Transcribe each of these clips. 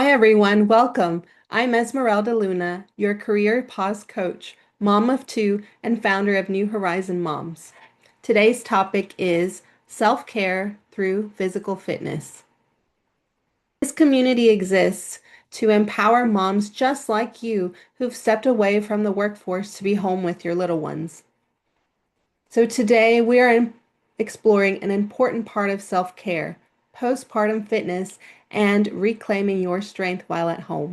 Hi everyone, welcome. I'm Esmeralda Luna, your career pause coach, mom of two, and founder of New Horizon Moms. Today's topic is self-care through physical fitness. This community exists to empower moms just like you who've stepped away from the workforce to be home with your little ones. So today we are exploring an important part of self-care, postpartum fitness, and reclaiming your strength while at home.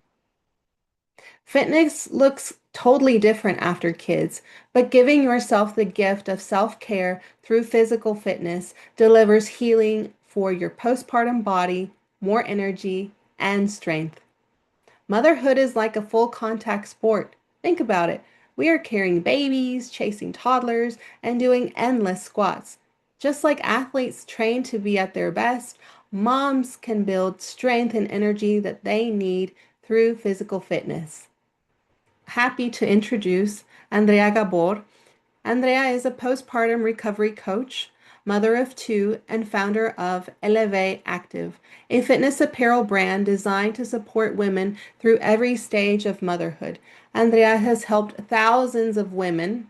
Fitness looks totally different after kids, but giving yourself the gift of self-care through physical fitness delivers healing for your postpartum body, more energy, and strength. Motherhood is like a full contact sport. Think about it. We are carrying babies, chasing toddlers, and doing endless squats. Just like athletes train to be at their best, moms can build strength and energy that they need through physical fitness. Happy to introduce Andrea Gabor. Andrea is a postpartum recovery coach, mother of two, and founder of Eleve Active, a fitness apparel brand designed to support women through every stage of motherhood. Andrea has helped thousands of women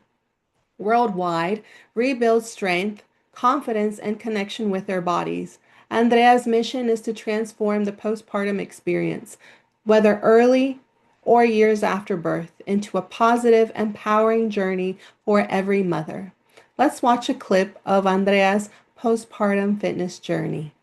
worldwide rebuild strength, confidence, and connection with their bodies. Andrea's mission is to transform the postpartum experience, whether early or years after birth, into a positive, empowering journey for every mother. Let's watch a clip of Andrea's postpartum fitness journey.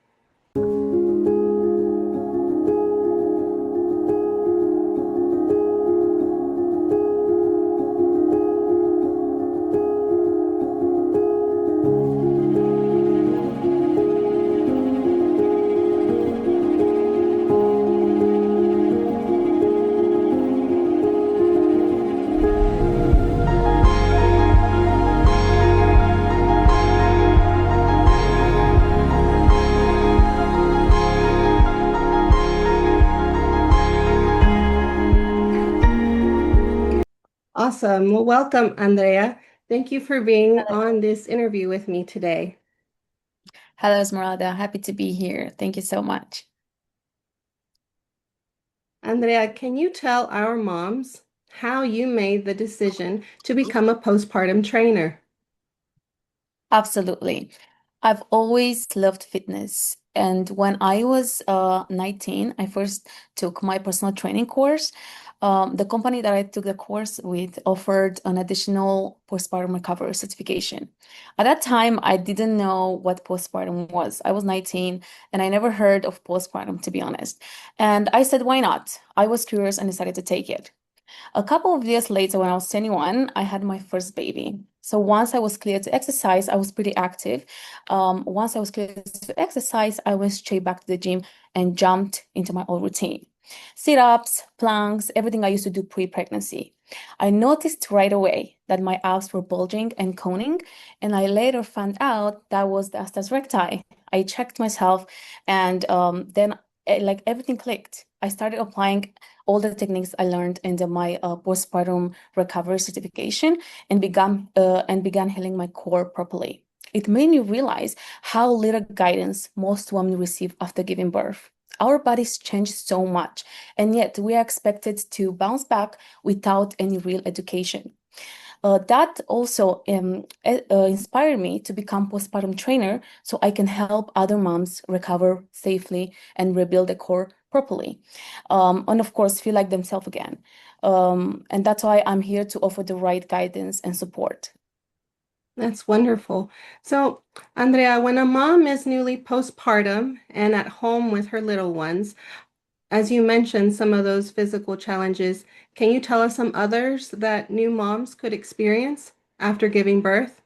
Awesome. Well, welcome, Andrea. Thank you for being on this interview with me today. Hello, Esmeralda. Happy to be here. Thank you so much. Andrea, can you tell our moms how you made the decision to become a postpartum trainer? Absolutely. I've always loved fitness. And when I was 19, I first took my personal training course. The company that I took the course with offered an additional postpartum recovery certification. At that time, I didn't know what postpartum was. I was 19 and I never heard of postpartum, to be honest. And I said, why not? I was curious and decided to take it. A couple of years later, when I was 21, I had my first baby. So once I was cleared to exercise, I was pretty active. Once I was cleared to exercise, I went straight back to the gym and jumped into my old routine. Sit-ups, planks, everything I used to do pre-pregnancy. I noticed right away that my abs were bulging and coning, and I later found out that was the Astas recti. I checked myself, and then like everything clicked. I started applying all the techniques I learned in my postpartum recovery certification and began healing my core properly. It made me realize how little guidance most women receive after giving birth. Our bodies change so much, and yet we are expected to bounce back without any real education. That also inspired me to become postpartum trainer so I can help other moms recover safely and rebuild the core properly. And of course, feel like themselves again. And that's why I'm here to offer the right guidance and support. That's wonderful. So, Andrea, when a mom is newly postpartum and at home with her little ones, as you mentioned, some of those physical challenges, can you tell us some others that new moms could experience after giving birth?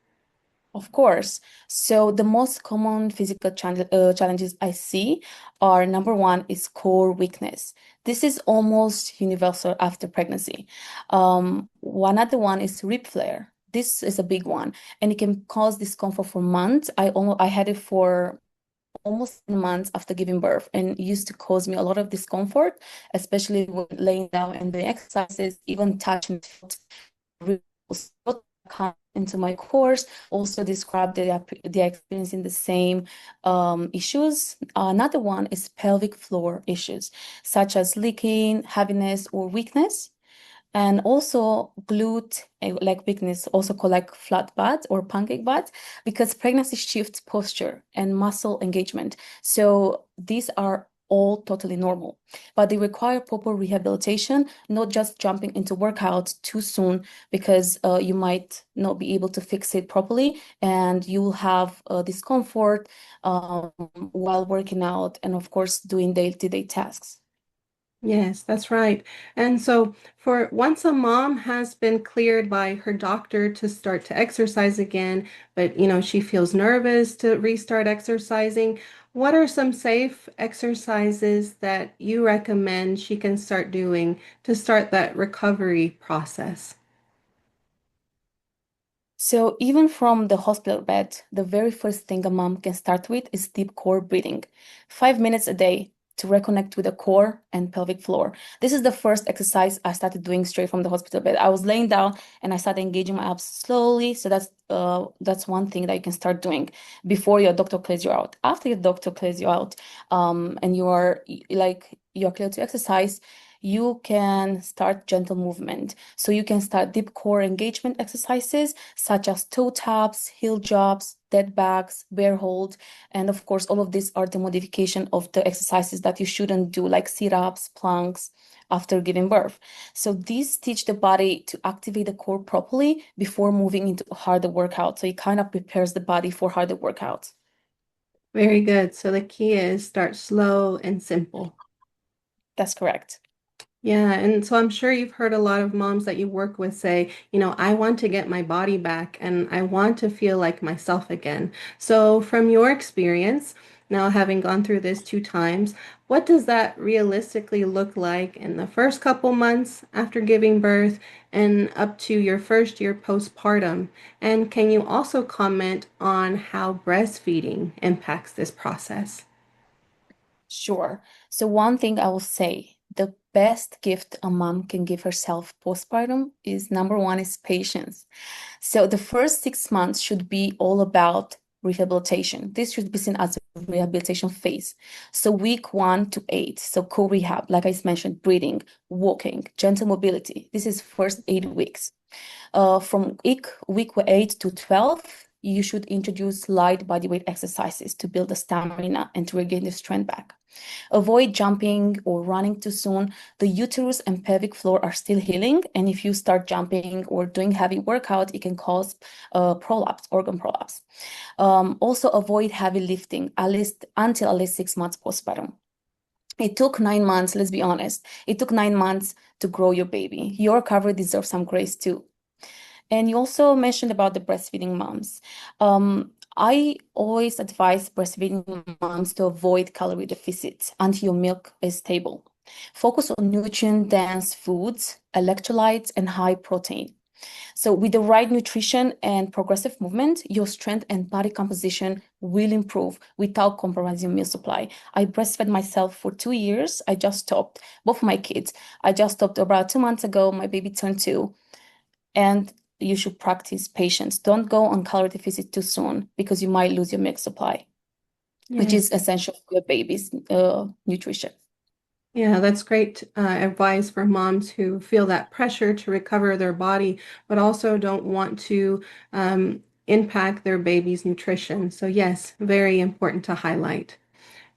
Of course. So the most common physical challenges I see are number one is core weakness. This is almost universal after pregnancy. One other one is rib flare. This is a big one, and it can cause discomfort for months. I had it for almost months after giving birth, and it used to cause me a lot of discomfort, especially when laying down and doing exercises, even touching the foot. come into my course also describe they are experiencing the same issues. Another one is pelvic floor issues, such as leaking, heaviness, or weakness. And also glute like weakness, also called like flat butt or pancake butt, because pregnancy shifts posture and muscle engagement. So these are all totally normal, but they require proper rehabilitation, not just jumping into workouts too soon, because you might not be able to fix it properly and you will have discomfort while working out and, of course, doing day-to-day tasks. Yes, that's right. And so, for once a mom has been cleared by her doctor to start to exercise again, but she feels nervous to restart exercising, what are some safe exercises that you recommend she can start doing to start that recovery process? So even from the hospital bed, the very first thing a mom can start with is deep core breathing. 5 minutes a day to reconnect with the core and pelvic floor. This is the first exercise I started doing straight from the hospital bed. I was laying down and I started engaging my abs slowly. So that's one thing that you can start doing before your doctor clears you out. After your doctor clears you out, and you're clear to exercise, you can start gentle movement. So you can start deep core engagement exercises such as toe taps, heel jumps, dead bags, bear hold. And of course, all of these are the modification of the exercises that you shouldn't do, like sit-ups, planks after giving birth. So these teach the body to activate the core properly before moving into a harder workout. So it kind of prepares the body for harder workouts. Very good. So, the key is start slow and simple. That's correct. Yeah, and so I'm sure you've heard a lot of moms that you work with say, I want to get my body back and I want to feel like myself again. So, from your experience, now having gone through this 2 times, what does that realistically look like in the first couple months after giving birth and up to your first year postpartum? And can you also comment on how breastfeeding impacts this process? Sure. So one thing I will say, the best gift a mom can give herself postpartum is number one is patience. So the first 6 months should be all about rehabilitation. This should be seen as a rehabilitation phase. So week 1 to 8, so co-rehab, like I mentioned, breathing, walking, gentle mobility. This is first 8 weeks. From week 8 to 12, you should introduce light bodyweight exercises to build the stamina and to regain the strength back. Avoid jumping or running too soon. The uterus and pelvic floor are still healing, and if you start jumping or doing heavy workout, it can cause prolapse, organ prolapse. Also, avoid heavy lifting until at least 6 months postpartum. It took 9 months, let's be honest. It took 9 months to grow your baby. Your recovery deserves some grace too. And you also mentioned about the breastfeeding moms. I always advise breastfeeding moms to avoid calorie deficits until your milk is stable. Focus on nutrient-dense foods, electrolytes, and high protein. So with the right nutrition and progressive movement, your strength and body composition will improve without compromising meal supply. I breastfed myself for 2 years. I just stopped, both my kids. I just stopped about 2 months ago. My baby turned 2. And you should practice patience. Don't go on calorie deficit too soon because you might lose your milk supply, which is Yes. essential for your baby's nutrition. Yeah, that's great advice for moms who feel that pressure to recover their body, but also don't want to impact their baby's nutrition. So, yes, very important to highlight.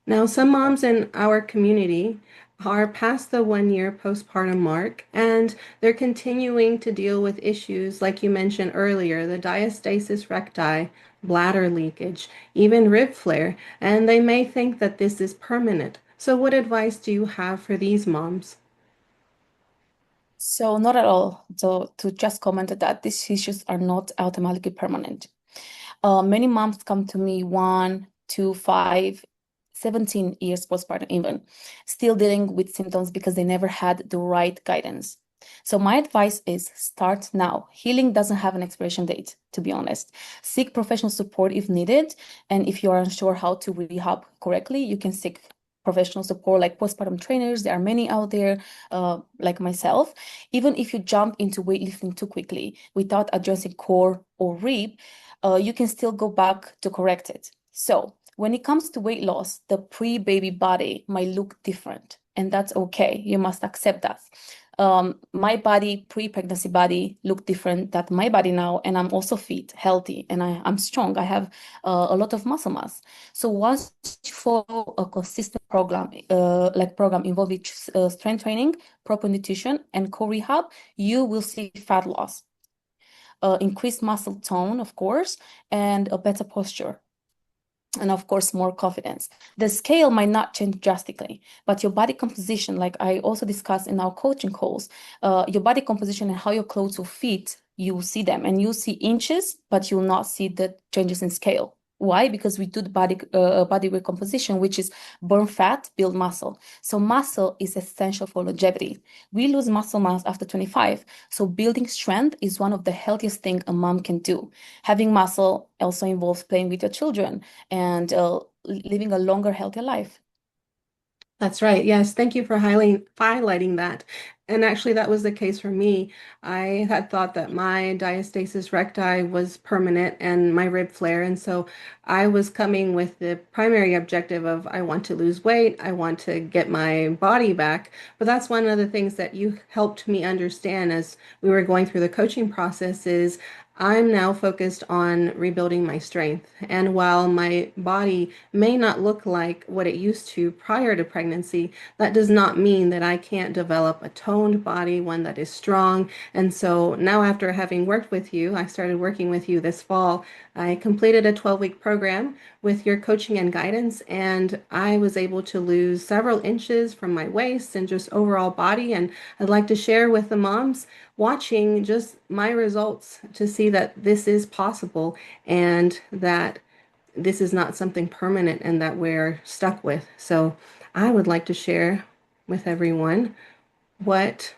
Now, some moms in our community are past the 1 year postpartum mark and they're continuing to deal with issues like you mentioned earlier, the diastasis recti, bladder leakage, even rib flare, and they may think that this is permanent. So, what advice do you have for these moms? So not at all. So to just comment that these issues are not automatically permanent. Many moms come to me 1, 2, 5, 17 years postpartum even, still dealing with symptoms because they never had the right guidance. So my advice is start now. Healing doesn't have an expiration date, to be honest. Seek professional support if needed, and if you are unsure how to rehab correctly, you can seek professional support like postpartum trainers. There are many out there, like myself. Even if you jump into weightlifting too quickly without addressing core or rib, you can still go back to correct it. So when it comes to weight loss, the pre-baby body might look different, and that's okay. You must accept that. My body, pre-pregnancy body, looked different than my body now, and I'm also fit, healthy, and I'm strong. I have a lot of muscle mass. So once you follow a consistent program involving strength training, proper nutrition, and core rehab, you will see fat loss, increased muscle tone, of course, and a better posture. And of course, more confidence. The scale might not change drastically, but your body composition, like I also discussed in our coaching calls, your body composition and how your clothes will fit, you will see them and you'll see inches, but you'll not see the changes in scale. Why? Because we do the body weight composition, which is burn fat, build muscle. So muscle is essential for longevity. We lose muscle mass after 25. So building strength is one of the healthiest things a mom can do. Having muscle also involves playing with your children and living a longer, healthier life. That's right. Yes, thank you for highlighting that. And actually, that was the case for me. I had thought that my diastasis recti was permanent and my rib flare. And so I was coming with the primary objective of I want to lose weight, I want to get my body back. But that's one of the things that you helped me understand as we were going through the coaching process is I'm now focused on rebuilding my strength. And while my body may not look like what it used to prior to pregnancy, that does not mean that I can't develop a toned body, one that is strong. And so now, after having worked with you, I started working with you this fall. I completed a 12-week program with your coaching and guidance, and I was able to lose several inches from my waist and just overall body. And I'd like to share with the moms watching just my results to see that this is possible and that this is not something permanent and that we're stuck with. So I would like to share with everyone what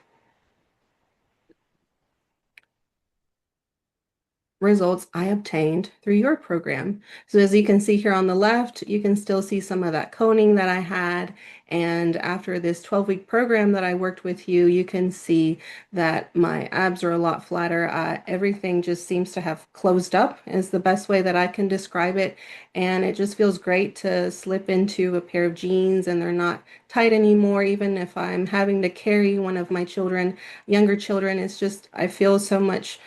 results I obtained through your program. So as you can see here on the left, you can still see some of that coning that I had. And after this 12-week program that I worked with you, you can see that my abs are a lot flatter. Everything just seems to have closed up is the best way that I can describe it. And it just feels great to slip into a pair of jeans and they're not tight anymore. Even if I'm having to carry one of my children, younger children, it's just, I feel so much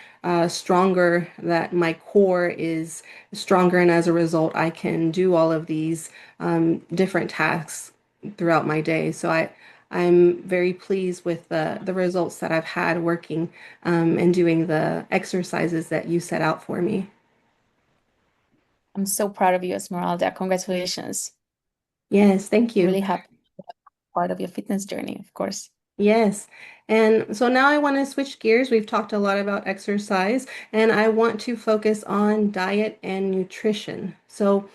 stronger, that my core is stronger, and as a result, I can do all of these different tasks throughout my day. So I'm very pleased with the results that I've had working and doing the exercises that you set out for me. I'm so proud of you, Esmeralda. Congratulations. Yes, thank you. Really happy part of your fitness journey, of course. Yes. And so now I want to switch gears. We've talked a lot about exercise, and I want to focus on diet and nutrition. So,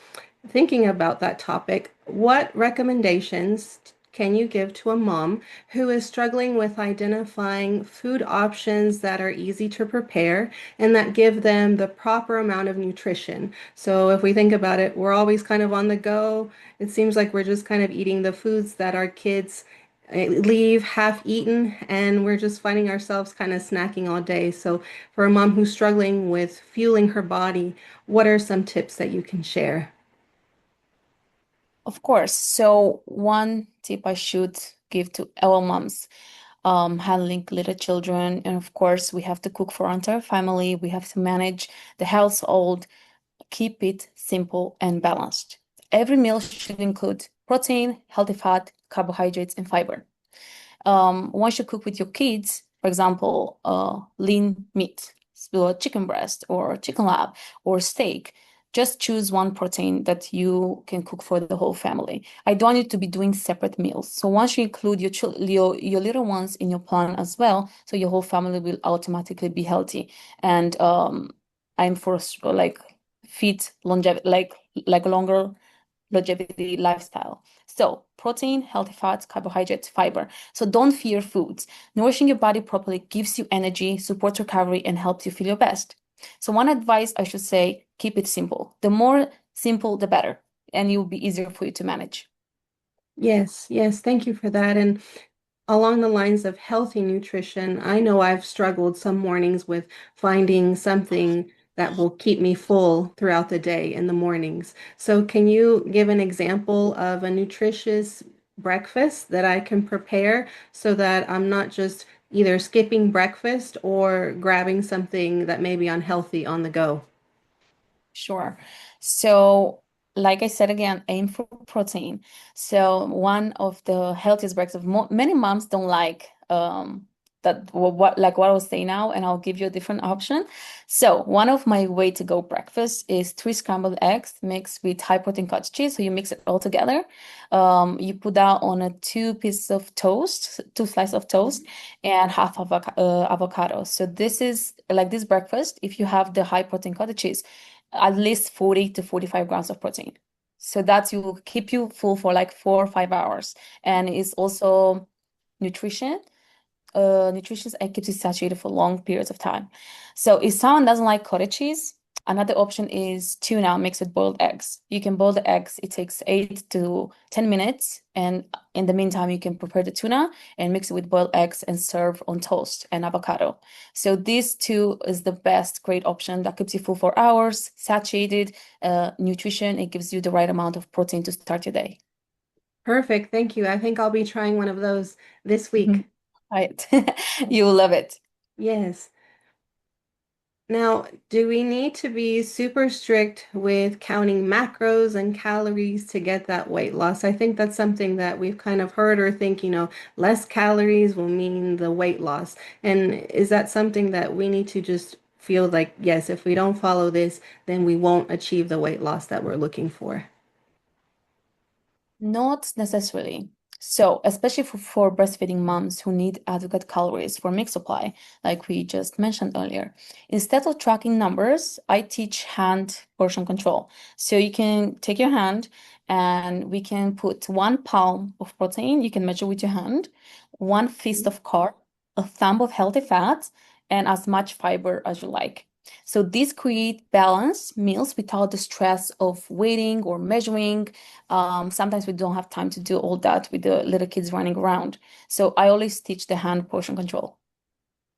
thinking about that topic, what recommendations can you give to a mom who is struggling with identifying food options that are easy to prepare and that give them the proper amount of nutrition? So, if we think about it, we're always kind of on the go. It seems like we're just kind of eating the foods that our kids leave half eaten, and we're just finding ourselves kind of snacking all day. So, for a mom who's struggling with fueling her body, what are some tips that you can share? Of course. So one tip I should give to our moms, handling little children, and of course we have to cook for our entire family. We have to manage the household, keep it simple and balanced. Every meal should include protein, healthy fat, carbohydrates, and fiber. Once you cook with your kids, for example, lean meat, so chicken breast or chicken lap or steak, just choose one protein that you can cook for the whole family. I don't need to be doing separate meals. So once you include your little ones in your plan as well, so your whole family will automatically be healthy. And I'm for like fit longevity, like longer longevity lifestyle. So, protein, healthy fats, carbohydrates, fiber. So, don't fear foods. Nourishing your body properly gives you energy, supports recovery, and helps you feel your best. So, one advice I should say keep it simple. The more simple, the better, and it will be easier for you to manage. Yes, yes, thank you for that. And along the lines of healthy nutrition, I know I've struggled some mornings with finding something that will keep me full throughout the day in the mornings. So, can you give an example of a nutritious breakfast that I can prepare so that I'm not just either skipping breakfast or grabbing something that may be unhealthy on the go? Sure. So, like I said again, aim for protein. So, one of the healthiest breakfasts, mo many moms don't like that what like what I was saying now, and I'll give you a different option. So, one of my way to go breakfast is three scrambled eggs mixed with high protein cottage cheese. So you mix it all together. You put that on a two pieces of toast, two slices of toast, and half avocado. So this is like this breakfast. If you have the high protein cottage cheese at least 40 to 45 grams of protein. So that will keep you full for like 4 or 5 hours. And it's also nutrition nutritious and keeps it saturated for long periods of time. So if someone doesn't like cottage cheese, another option is tuna mixed with boiled eggs. You can boil the eggs. It takes 8 to 10 minutes. And in the meantime, you can prepare the tuna and mix it with boiled eggs and serve on toast and avocado. So these two is the best, great option that keeps you full for hours, saturated nutrition. It gives you the right amount of protein to start your day. Perfect, thank you. I think I'll be trying one of those this week. Right. You will love it. Yes. Now, do we need to be super strict with counting macros and calories to get that weight loss? I think that's something that we've kind of heard or think, less calories will mean the weight loss. And is that something that we need to just feel like, yes, if we don't follow this, then we won't achieve the weight loss that we're looking for? Not necessarily. So, especially for breastfeeding moms who need adequate calories for milk supply, like we just mentioned earlier. Instead of tracking numbers, I teach hand portion control. So you can take your hand and we can put 1 palm of protein, you can measure with your hand, one fist of carb, a thumb of healthy fats, and as much fiber as you like. So these create balanced meals without the stress of waiting or measuring. Sometimes we don't have time to do all that with the little kids running around. So I always teach the hand portion control.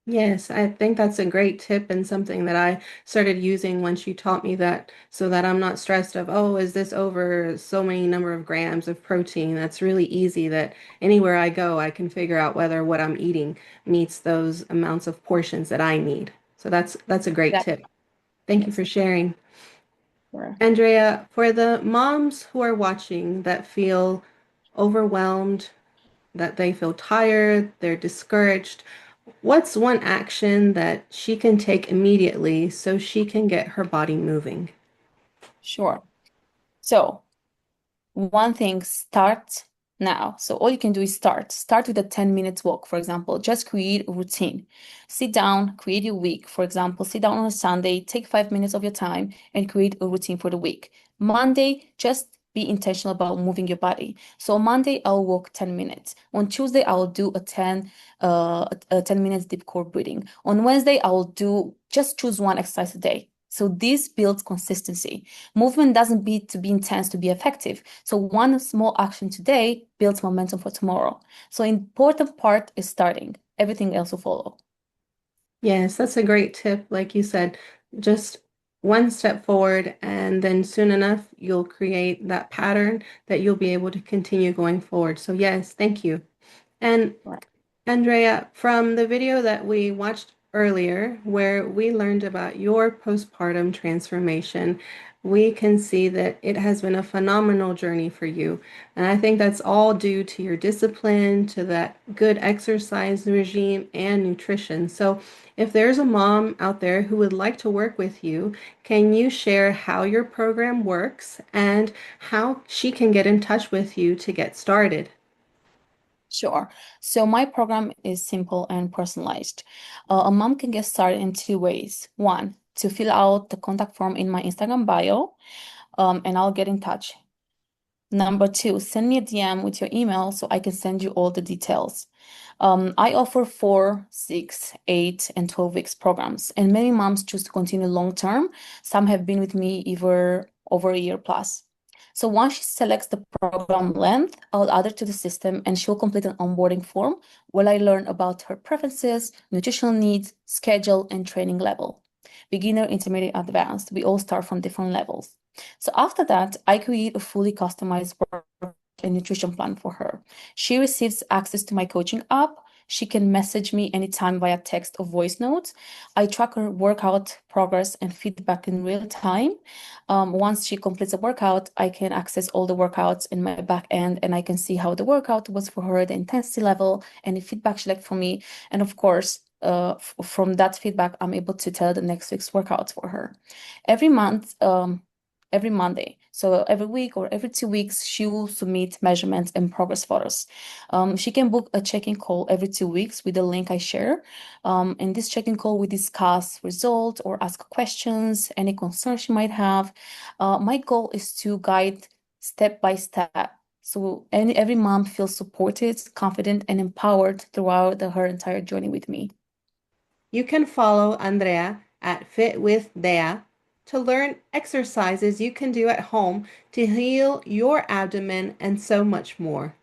Yes, I think that's a great tip and something that I started using once you taught me that so that I'm not stressed of, oh, is this over so many number of grams of protein? That's really easy that anywhere I go, I can figure out whether what I'm eating meets those amounts of portions that I need. So that's a great tip. Exactly. Thank you Yes. for sharing. Sure. Andrea, for the moms who are watching that feel overwhelmed, that they feel tired, they're discouraged, what's one action that she can take immediately so she can get her body moving? Sure. So one thing, start now. So all you can do is start. Start with a 10 minutes walk, for example. Just create a routine. Sit down, create your week. For example, sit down on a Sunday, take 5 minutes of your time and create a routine for the week. Monday, just be intentional about moving your body. So on Monday, I'll walk 10 minutes. On Tuesday, I'll do a 10 minutes deep core breathing. On Wednesday, I'll do just choose one exercise a day. So this builds consistency. Movement doesn't need to be intense to be effective. So one small action today builds momentum for tomorrow. So important part is starting. Everything else will follow. Yes, that's a great tip. Like you said, just one step forward, and then soon enough, you'll create that pattern that you'll be able to continue going forward. So, yes, thank you. And Right. Andrea, from the video that we watched earlier, where we learned about your postpartum transformation, we can see that it has been a phenomenal journey for you. And I think that's all due to your discipline, to that good exercise regime, and nutrition. So, if there's a mom out there who would like to work with you, can you share how your program works and how she can get in touch with you to get started? Sure. So my program is simple and personalized. A mom can get started in two ways. One, to fill out the contact form in my Instagram bio, and I'll get in touch. Number two, send me a DM with your email so I can send you all the details. I offer 4, 6, 8, and 12 weeks programs, and many moms choose to continue long term. Some have been with me either over a year plus. So once she selects the program length, I'll add her to the system and she'll complete an onboarding form where I learn about her preferences, nutritional needs, schedule, and training level. Beginner, intermediate, advanced. We all start from different levels. So after that, I create a fully customized work and nutrition plan for her. She receives access to my coaching app. She can message me anytime via text or voice notes. I track her workout progress and feedback in real time. Once she completes a workout, I can access all the workouts in my back end and I can see how the workout was for her, the intensity level, any feedback she liked from me. And of course, from that feedback, I'm able to tell the next week's workouts for her. Every month, every Monday. So every week or every 2 weeks, she will submit measurements and progress photos. She can book a check-in call every 2 weeks with the link I share. In this check-in call, we discuss results or ask questions, any concerns she might have. My goal is to guide step by step. So every mom feels supported, confident, and empowered throughout her entire journey with me. You can follow Andrea at Fit with Dea to learn exercises you can do at home to heal your abdomen and so much more.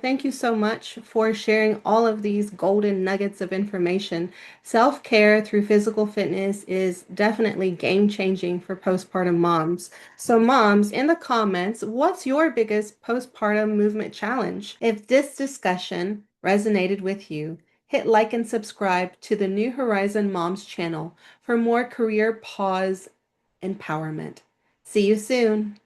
Thank you so much for sharing all of these golden nuggets of information. Self-care through physical fitness is definitely game-changing for postpartum moms. So moms, in the comments, what's your biggest postpartum movement challenge? If this discussion resonated with you, hit like and subscribe to the New Horizon Moms channel for more career pause empowerment. See you soon.